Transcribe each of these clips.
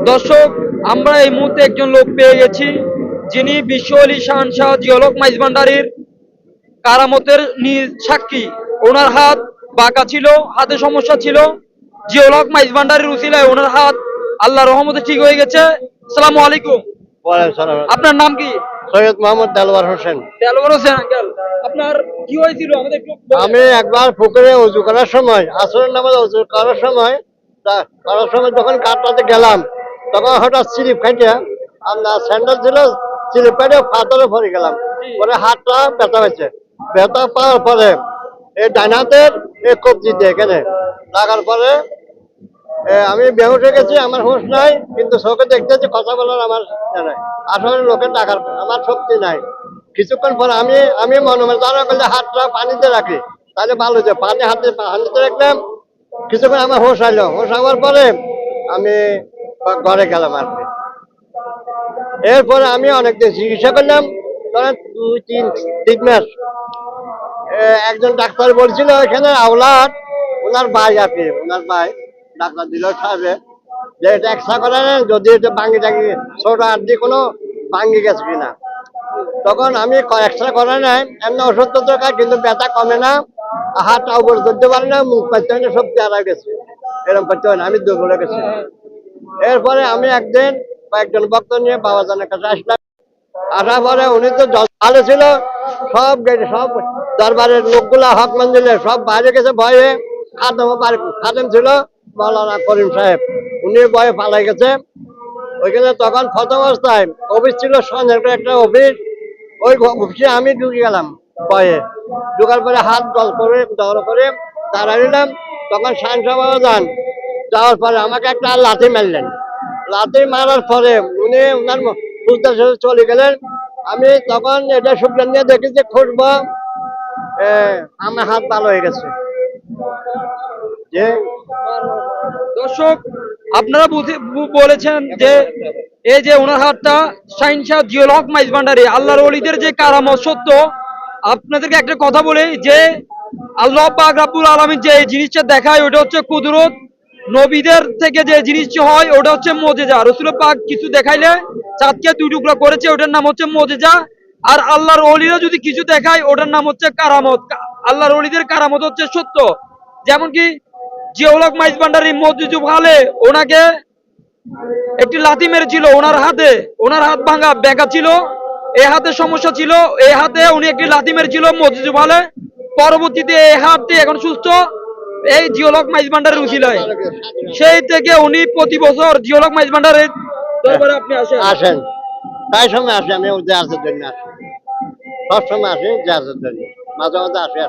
দর্শক, আমরা এই মুহূর্তে একজন লোক পেয়ে গেছি, যিনি বিশ্ব আলী শাহ জিওলক মাইজ ভান্ডারীর কারামতের সাক্ষী। ওনার হাত বাঁকা ছিল, হাতে সমস্যা ছিল। জিওলক মাইজ ভান্ডারীর উসিলায় ওনার হাত আল্লাহ রহমতে ঠিক হয়ে গেছে। আসসালামু আলাইকুম। আপনার নাম কি? সৈয়দ মোহাম্মদ দেলওয়ার হোসেন। দেলোয়ার হোসেন আঙ্কেল, আপনার কি হয়েছিল আমাদের একটু বলেন। আমি একবার পুকুরে উজু করার সময়, আসরের নামাজ উজু করার সময় যখন কাটটাতে গেলাম, তখন হঠাৎ স্লিপ খাইতে আপনার স্যান্ডেল ছিল, স্লিপ খাইতে পাথরে পড়ে গেলাম। পরে হাতটা ব্যথা হয়েছে। ব্যথা পাওয়ার পরে এই ডাইনাতের এই কবজি দিয়ে এখানে লাগার পরে আমি বেহুশ হয়ে গেছি, আমার হুঁশ নাই, কিন্তু চোখে দেখতেছি, কথা বলার আমার নাই। আসলে লোকের টাকার আমার শক্তি নাই। কিছুক্ষণ পরে আমি মনে মনে তারা করলে হাতটা পানিতে রাখি, তাহলে ভালো যে পানিতে রাখলাম। কিছুক্ষণ আমার হুঁশ আইলো, হুঁশ হওয়ার পরে আমি ঘরে গেলাম আর কি। এরপরে আমি অনেকদিন চিকিৎসা করলাম, ধরেন 2-3 মাস। একজন ডাক্তার বলছিল এখানে আওলাদ, ওনার ভাই আর কি, ওনার ভাই ডাক্তার দিল সাহেবে যে এটা এক্সরা করে নেন, যদি এটা ভাঙ্গি টাঙ্গি ছোট আড্ডি কোনো ভাঙ্গি গেছে কিনা। তখন আমি এক্সরা করে নেয়, এমনি ওষুধ তো দরকার, কিন্তু ব্যথা কমে না, হাতটা উপরে ধরতে পারে না, মুখ পাইতে হয় না, সব পেয়ারা গেছে, এরকম করতে হয় না, আমি দুর্বল হয়ে গেছি। এরপরে আমি একদিন কয়েকজন ভক্ত নিয়ে বাবাজানের কাছে আসলাম। আসার পরে উনি তো ভালো ছিল, সব দরবারের লোকগুলা হক মঞ্জিলে সব বাইরে গেছে ভয়ে। খাদেম ছিল মৌলানা করিম সাহেব, উনি ভয়ে পালাই গেছে ওইখানে। তখন প্রথম অবস্থায় অফিস ছিল, সঞ্জয় একটা অফিস, ওই অফিসে আমি ঢুকে গেলাম ভয়ে। ঢুকার পরে হাত দল করে দাঁড়াইলাম। তখন সাংসভা যাওয়ার পরে আমাকে একটা লাথি মারলেন। লাথি মারার পরে উনি ওনার চলে গেলেন। আমি তখন এটা সুবিধা নিয়ে দেখি যে খুঁজবো, আমার হাত ভালো হয়ে গেছে। যে দর্শক, আপনারা বলেছেন যে এই যে ওনার হাতটা শাহ জিওলক মাইজ ভান্ডারী আল্লাহর ওলিদের যে কারামত সত্য। আপনাদেরকে একটা কথা বলি যে আল্লাহ পাক রাব্বুল আলামিন যে জিনিসটা দেখায় ওটা হচ্ছে কুদরত। নবীদের থেকে যে জিনিসটা হয় ওটা হচ্ছে মুজিজা। রাসূল পাক কিছু দেখাইলে চাঁদকে 2 টুকরা করেছে, ওটার নাম হচ্ছে মুজিজা। আর আল্লাহর ওলিরা যদি কিছু দেখায় ওটার নাম হচ্ছে কারামত। আল্লাহর ওলিদের কারামত হচ্ছে সত্য। যেমন কি জিওলক মাইজ ভান্ডারী মসজিদ হালে ওনাকে একটি লাথি মেরেছিল ওনার হাতে, ওনার হাত ভাঙা বেঁকা ছিল, এই হাতে সমস্যা ছিল, এই হাতে উনি একটি লাথি মেরেছিল মসজিদ হালে। পরবর্তীতে এই হাতটি এখন সুস্থ এই জিওলক মাইজ ভান্ডারের উসিলায়। সেই থেকে উনি প্রতি বছর জিওলক মাইজ ভান্ডারের দরবারে আপনি আসেন, প্রায় সময় আসে, আমি জাহাজের জন্য আসি, সবসময় আসি জাহাজের জন্য, মাঝে মাঝে আসে।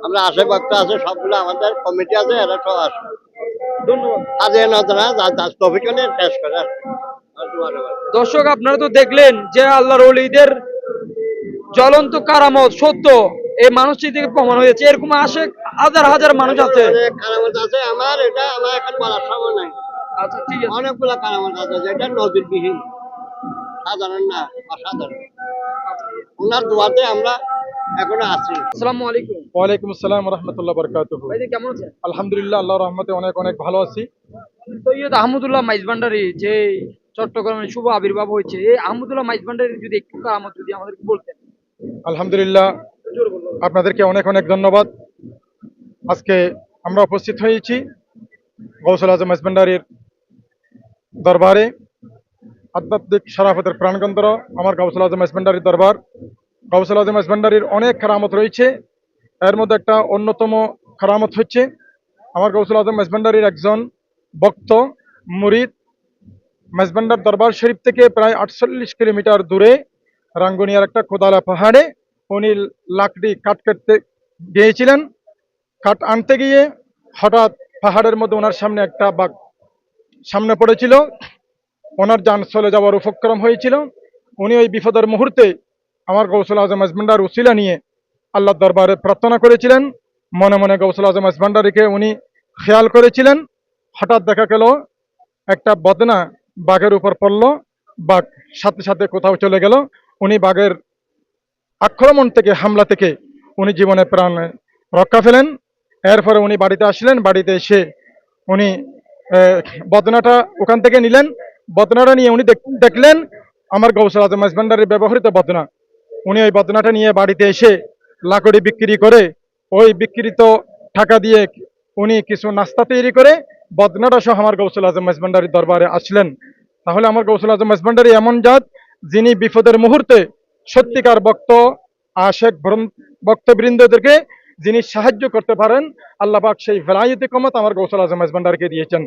আমরা আশে ভক্ত আছে, সবগুলো আমাদের কমিটি আছে, এরা সব আসে। দর্শক, আপনারা তো দেখলেন যে আল্লাহর ওলিদের জ্বলন্ত কারামত সত্য এই মানুষটি থেকে প্রমাণ হয়েছে। এরকম আসে হাজার হাজার মানুষ আছে। কারামত আছে আমার, এটা আমার এখন বলার সময় নাই। আচ্ছা, ঠিক আছে। অনেকগুলা কারামত আছে যেটা নজিরবিহীন, সাধারণ না, অসাধারণ। ওনার দোয়াতে আমরা এখনো আছি। আসসালামু আলাইকুম। ওয়ালাইকুম আসসালাম রাহমাতুল্লাহ বারাকাতুহু। ভাই কেমন আছেন? আলহামদুলিল্লাহ, আল্লাহর রহমতে অনেক অনেক ভালো আছি। সৈয়দ আহমদুল্লাহ মাইজ ভান্ডারী যে চট্টগ্রামে শুভ আবির্ভাব হয়েছে, এই আহমদুল্লাহ মাইজ ভান্ডারী যদি একটু কারামত যদি আমাদেরকে বলতেন। আলহামদুলিল্লাহ, আপনাদেরকে অনেক অনেক ধন্যবাদ। আজকে আমরা উপস্থিত হয়েছি গৌসুল আজম মাইজ ভান্ডারীর দরবারে। আধ্যাত্মিক শরাফতের প্রাণকেন্দ্র আমার গৌসুল আজম মাইজ ভান্ডারীর দরবার। গৌসুল আজম মাইজ ভান্ডারীর অনেক কারামত রয়েছে, এর মধ্যে একটা অন্যতম কারামত হচ্ছে আমার গৌসুল আজম মাইজ ভান্ডারীর একজন ভক্ত মুরিদ মাইজ ভান্ডার দরবার শরীফ থেকে প্রায় 48 কিলোমিটার দূরে রাঙ্গুনিয়ার একটা কোদালা পাহাড়ে উনি লাকড়ি কাঠ কাটতে গিয়েছিলেন। কাঠ আনতে গিয়ে হঠাৎ পাহাড়ের মধ্যে ওনার সামনে একটা বাঘ সামনে পড়েছিল, ওনার যান চলে যাওয়ার উপক্রম হয়েছিল। উনি ওই বিপদের মুহূর্তে আমার গৌসুল আজম মাইজ ভান্ডার উসিলা নিয়ে আল্লাহর দরবারে প্রার্থনা করেছিলেন। মনে মনে গৌসুল আজম মাইজ ভান্ডারীকে উনি খেয়াল করেছিলেন। হঠাৎ দেখা গেল একটা বদনা বাঘের উপর পড়লো, বাঘ সাথে সাথে কোথাও চলে গেল। উনি বাঘের আক্রমণ থেকে, হামলা থেকে উনি জীবনে প্রাণ রক্ষা পেলেন। এরপরে উনি বাড়িতে আসলেন। বাড়িতে এসে উনি বদনাটা ওখান থেকে নিলেন। বদনাটা নিয়ে উনি দেখলেন আমার গৌসুল আজম মাইজভান্ডারির ব্যবহৃত বদনা। উনি ওই বদনাটা নিয়ে বাড়িতে এসে লাকড়ি বিক্রি করে ওই বিক্রিত টাকা দিয়ে উনি কিছু নাস্তা তৈরি করে বদনাটা সহ আমার গৌসুল আজম মাইজভান্ডারির দরবারে আসলেন। তাহলে আমার গৌসুল আজম মাইজভান্ডারি এমন জাত, যিনি বিপদের মুহূর্তে সত্যিকার ভক্তবৃন্দদেরকে যিনি সাহায্য করতে পারেন, আল্লাহ পাক সেই ভেলায়েতি ক্ষমতা আমার গৌসুল আজম মাইজভান্ডারকে দিয়েছেন।